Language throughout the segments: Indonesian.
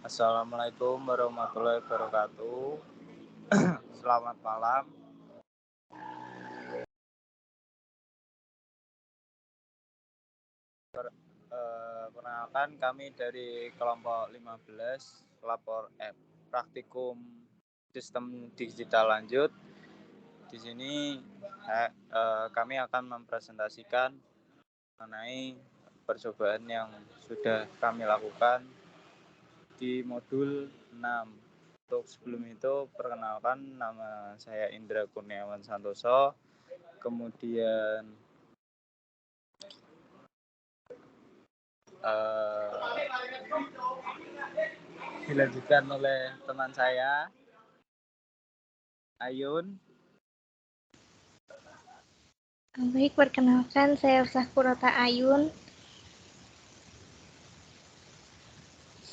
Assalamualaikum warahmatullahi wabarakatuh. Selamat malam. Perkenalkan, kami dari kelompok 15 lapor praktikum sistem digital lanjut. Di sini kami akan mempresentasikan mengenai percobaan yang sudah kami lakukan di modul 6. Untuk sebelum itu, perkenalkan, nama saya Indra Kurniawan Santoso. Kemudian dilanjutkan oleh teman saya, Ayun. Baik, perkenalkan saya Ursa Ayun.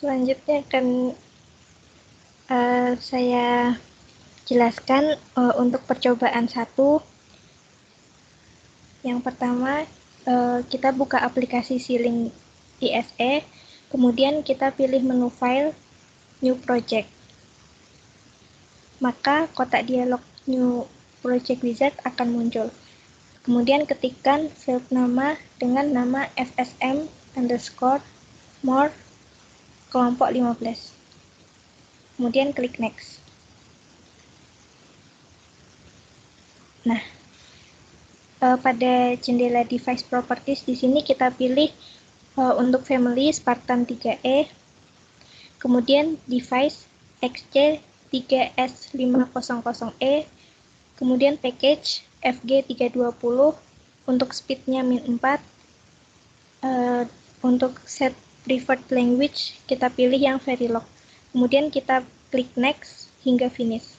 Selanjutnya akan saya jelaskan untuk percobaan 1. Yang pertama, kita buka aplikasi Sealing ISE, kemudian kita pilih menu File, New Project. Maka kotak dialog New Project Wizard akan muncul. Kemudian ketikkan field nama dengan nama FSM_more kelompok 15. Kemudian klik next. Nah, pada jendela device properties di sini kita pilih untuk family Spartan 3E, kemudian device XC3S500E, kemudian package FG320, untuk speednya -4, untuk set preferred language kita pilih yang Verilog. Kemudian kita klik next hingga finish.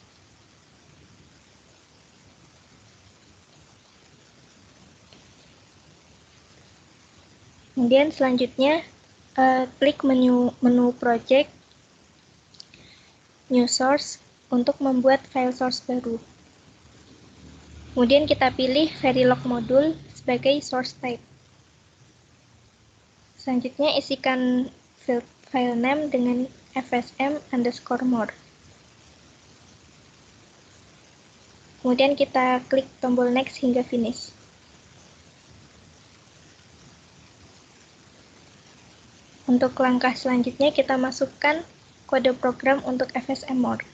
Kemudian selanjutnya klik menu project, new source untuk membuat file source baru. Kemudian kita pilih Verilog module sebagai source type. Selanjutnya isikan field file name dengan FSM_more. Kemudian kita klik tombol next hingga finish. Untuk langkah selanjutnya kita masukkan kode program untuk FSM_more.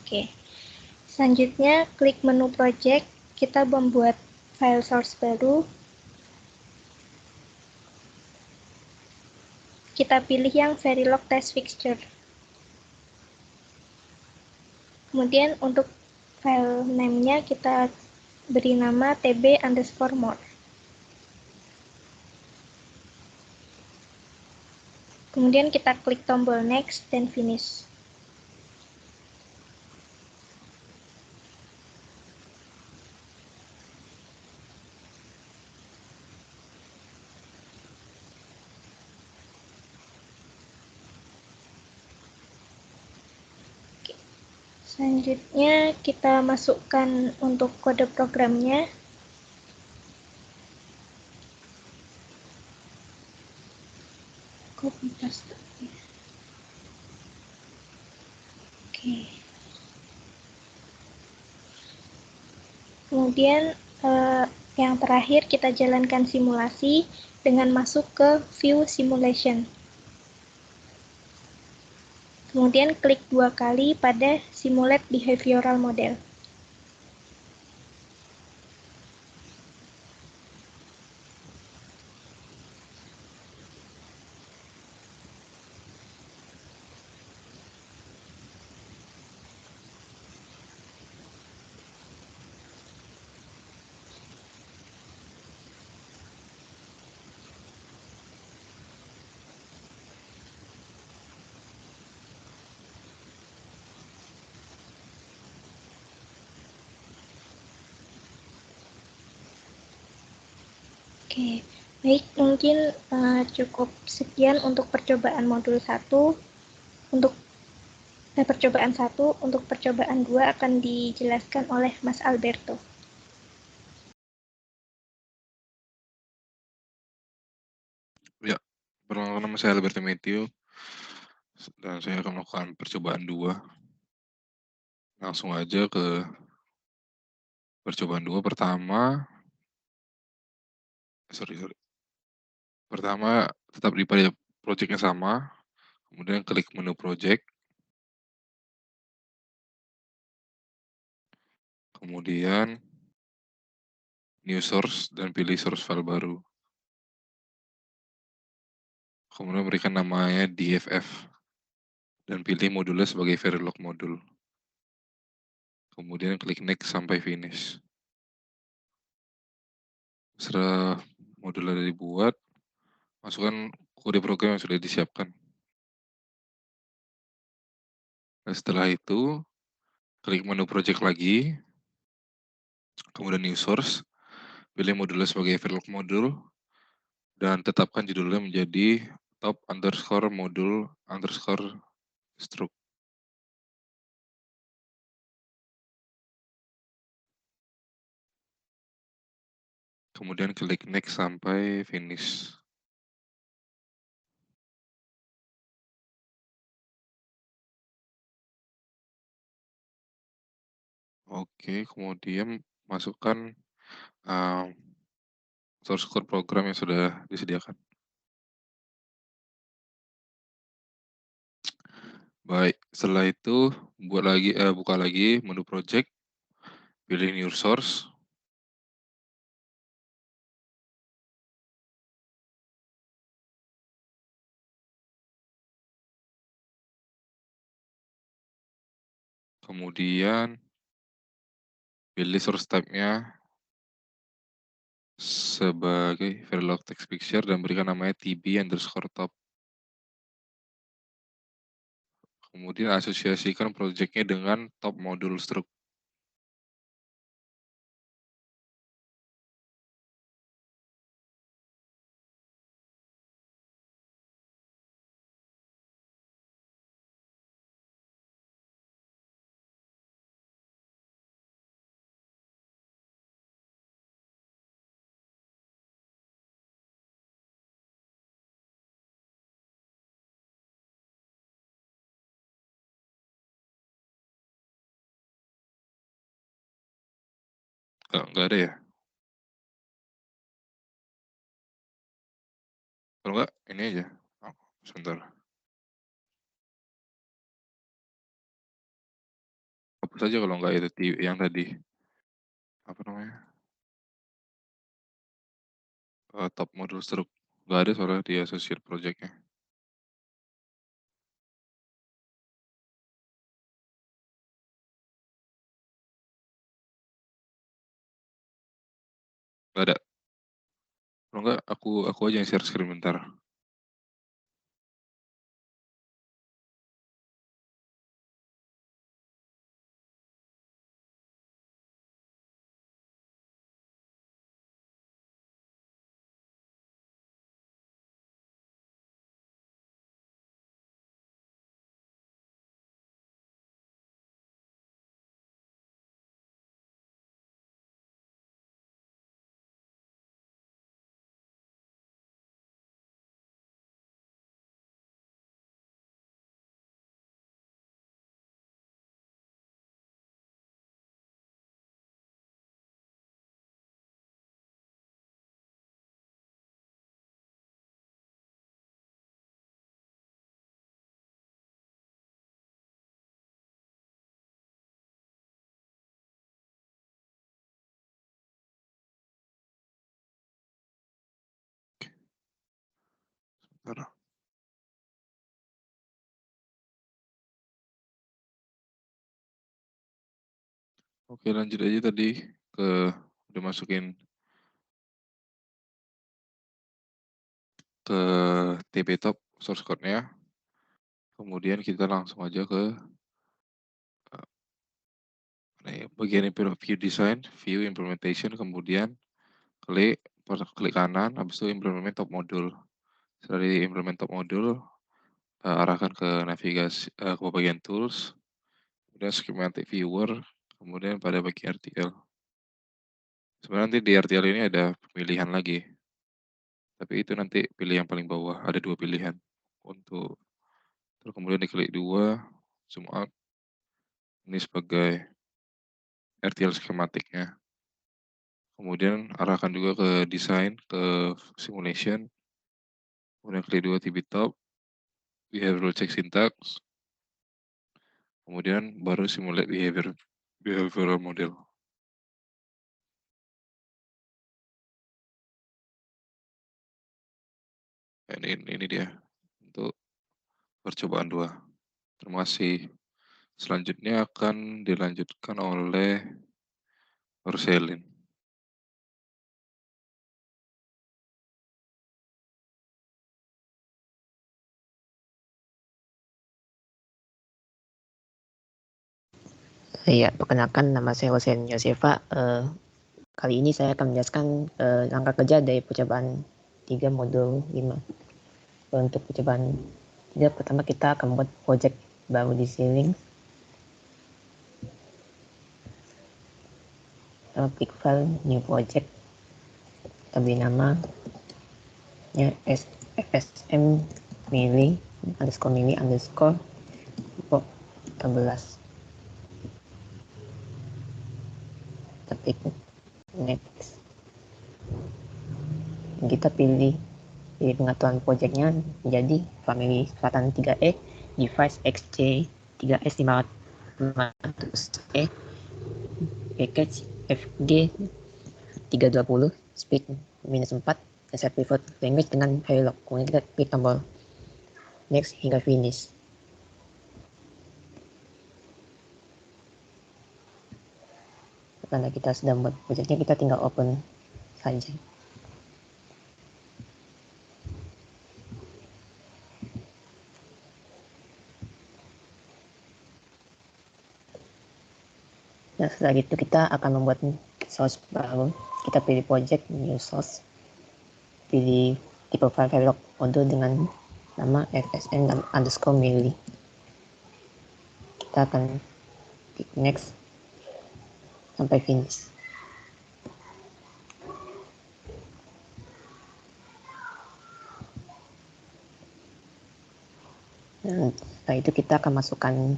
Oke. Selanjutnya klik menu project, kita membuat file source baru. Kita pilih yang Verilog test fixture. Kemudian untuk file name-nya kita beri nama tb_more. Kemudian kita klik tombol next dan finish. Selanjutnya kita masukkan untuk kode programnya. Copy paste. Oke. Kemudian yang terakhir kita jalankan simulasi dengan masuk ke view simulation. Kemudian klik 2 kali pada simulate behavioral model. Oke, baik, mungkin cukup sekian untuk percobaan modul 1. Untuk percobaan 1, untuk percobaan 2 akan dijelaskan oleh Mas Alberto. Ya, perkenalkan nama saya Alberto Matthew dan saya akan melakukan percobaan 2. Langsung aja ke percobaan 2 pertama. Sorry. Pertama, tetap di pada project sama, kemudian klik menu project, kemudian new source dan pilih source file baru. Kemudian berikan namanya DFF dan pilih modulnya sebagai Verilog modul. Kemudian klik next sampai finish. Setelah modulnya dibuat, masukkan kode program yang sudah disiapkan. Nah, setelah itu, klik menu project lagi, kemudian new source, pilih modulnya sebagai Verilog modul, dan tetapkan judulnya menjadi top underscore modul underscore stroke. Kemudian klik next sampai finish. Oke, kemudian masukkan source code program yang sudah disediakan. Baik, setelah itu buka lagi menu project, pilih new source, kemudian pilih source type-nya sebagai Verilog text picture dan berikan namanya tb_top. Kemudian asosiasikan project-nya dengan top modul stroke. Nggak ada ya? Kalau nggak, ini aja. Oh, sebentar. Hapus aja kalau nggak itu yang tadi. Apa namanya? Top modul stroke. Nggak ada soalnya di associate project-nya. Nggak ada. Kalau nggak, aku aja yang share screen bentar. Bentar. Oke, lanjut aja tadi ke udah masukin ke TP-top source code-nya. Kemudian kita langsung aja ke bagian view design, view implementation, kemudian klik kanan, habis itu implement top modul. Setelah di implement top modul, arahkan ke navigasi ke bagian tools, kemudian schematic viewer, kemudian pada bagian RTL. Sebenarnya nanti di RTL ini ada pemilihan lagi. Tapi itu nanti pilih yang paling bawah, ada 2 pilihan untuk terus kemudian diklik 2, zoom out, ini sebagai RTL skematiknya. Kemudian arahkan juga ke desain, ke simulation, kemudian klik 2 titik top, behavioral check syntax, kemudian baru simulate behavioral model. Ini dia untuk percobaan 2. Terima kasih. Selanjutnya akan dilanjutkan oleh Roselin. Iya, perkenalkan nama saya Hussein Yosefa. Kali ini saya akan menjelaskan langkah kerja dari percobaan 3 modul 5. Untuk percobaan 3, pertama kita akan membuat project baru di Ceiling. Klik file, new project. Kita beri nama fsm mili underscore 14. Kita klik next. Kita pilih pengaturan projectnya menjadi family selatan 3E, device XC 3S500E, package FG 320, speed -4, dan set preferred language dengan Verilog. Kemudian kita klik tombol next hingga finish. Karena kita sudah membuat projectnya, kita tinggal open saja. Nah, setelah itu kita akan membuat source baru. Kita pilih project, new source, pilih tipe file Verilog module dengan nama fsm_mili. Kita akan klik next sampai finish. Dan setelah itu kita akan masukkan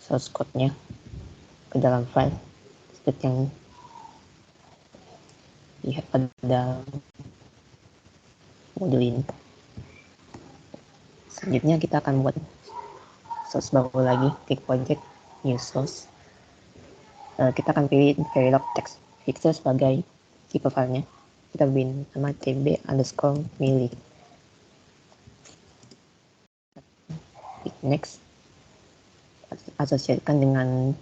source code-nya ke dalam file seperti yang lihat pada modul ini. Selanjutnya kita akan buat source baru lagi, klik project, new source. Kita akan pilih Verilog text fixer sebagai tipe filenya. Kita beri nama tb_mili. Klik next. Asosiasikan dengan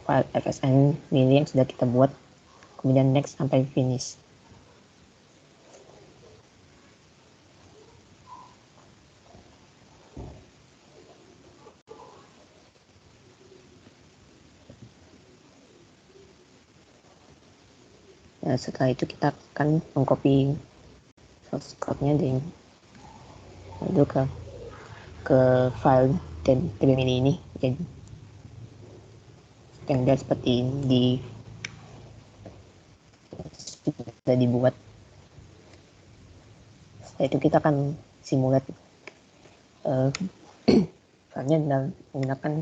file fsm mili yang sudah kita buat, kemudian next sampai finish. Nah, setelah itu kita akan mengcopy source code-nya dan lalu ke file tb_mili ini, jadi standar seperti sudah dibuat. Setelah itu kita akan simulate filenya dan menggunakan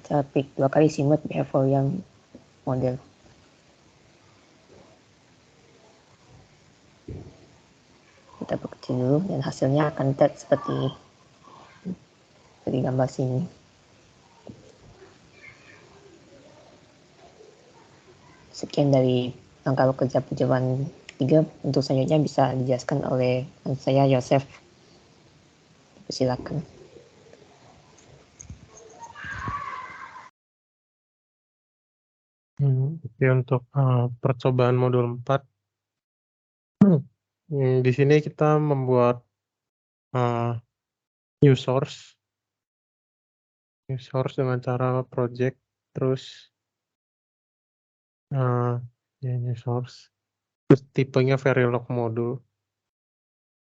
cara klik 2 kali simulate behavioral model. Kita perkecil dulu dan hasilnya akan terlihat seperti gambar sini. Sekian dari langkah kerja percobaan 3. Untuk selanjutnya bisa dijelaskan oleh saya Yosef. Silakan. Oke, untuk percobaan modul 4, di sini kita membuat new source dengan cara project, terus new source, terus tipenya Verilog module,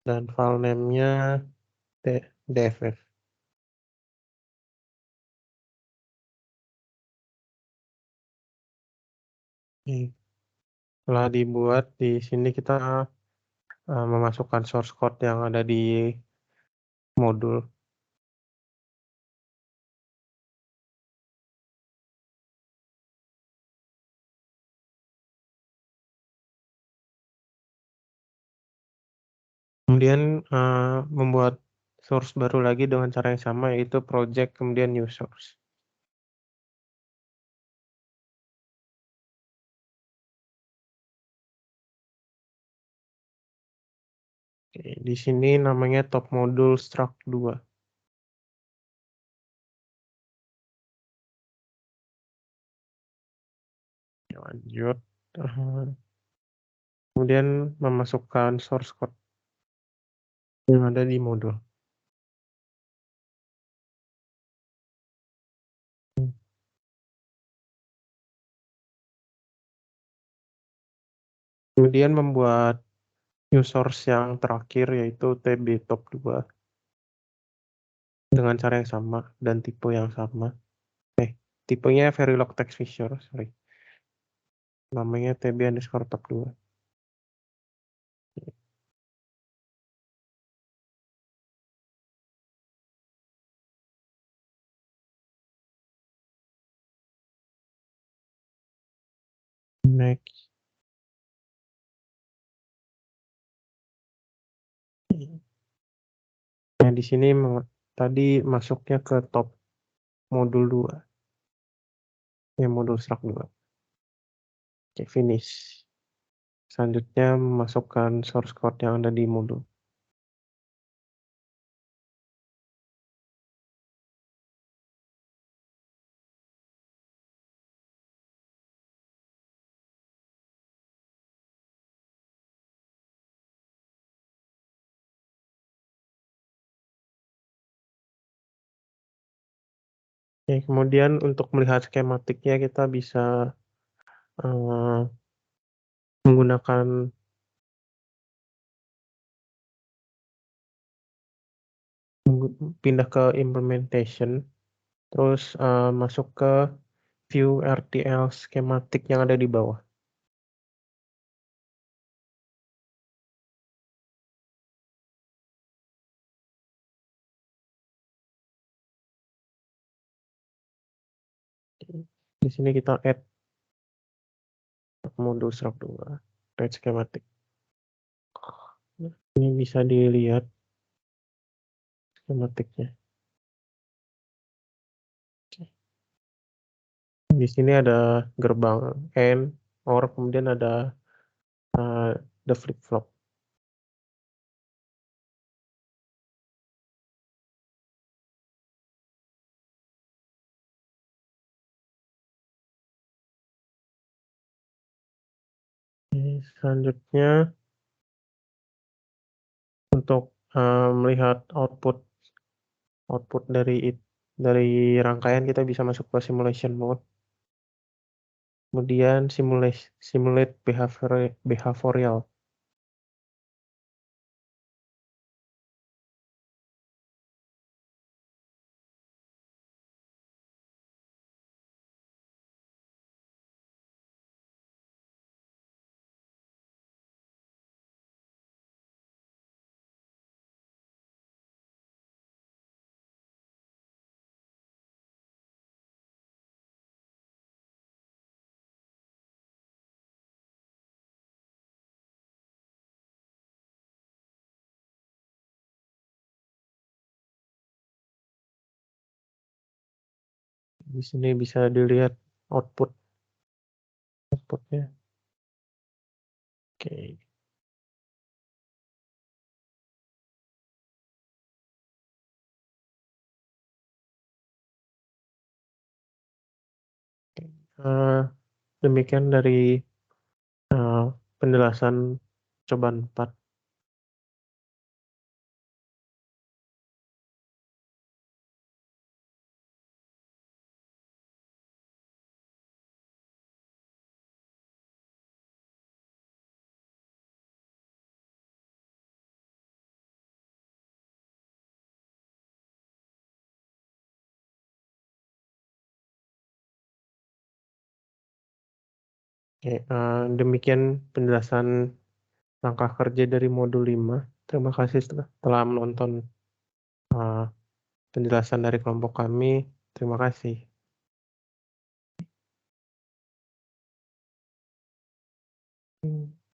dan file name-nya dff. Setelah dibuat, di sini kita memasukkan source code yang ada di modul. Kemudian membuat source baru lagi dengan cara yang sama, yaitu project kemudian new source. Oke, di sini namanya top modul struct 2. Lanjut. Kemudian memasukkan source code yang ada di modul. Kemudian membuat new source yang terakhir, yaitu TB top 2. Dengan cara yang sama dan tipe yang sama. Tipenya Verilog Text Feature, sorry. Namanya TB underscore top 2. Next. Nah, di sini tadi masuknya ke top modul 2. Ya, modul struct 2. Oke, finish. Selanjutnya masukkan source code yang ada di modul. Oke, kemudian untuk melihat skematiknya kita bisa menggunakan pindah ke implementation, terus masuk ke view RTL schematic yang ada di bawah. Di sini kita add modul struct 2, add schematic. Ini bisa dilihat skematiknya. Di sini ada gerbang AND, OR, kemudian ada the flip-flop. Selanjutnya untuk melihat output dari rangkaian, kita bisa masuk ke simulation mode. Kemudian simulate behavioral. Di sini bisa dilihat outputnya. Oke. Demikian dari penjelasan cobaan 4. Oke, demikian penjelasan langkah kerja dari modul 5. Terima kasih telah menonton penjelasan dari kelompok kami. Terima kasih.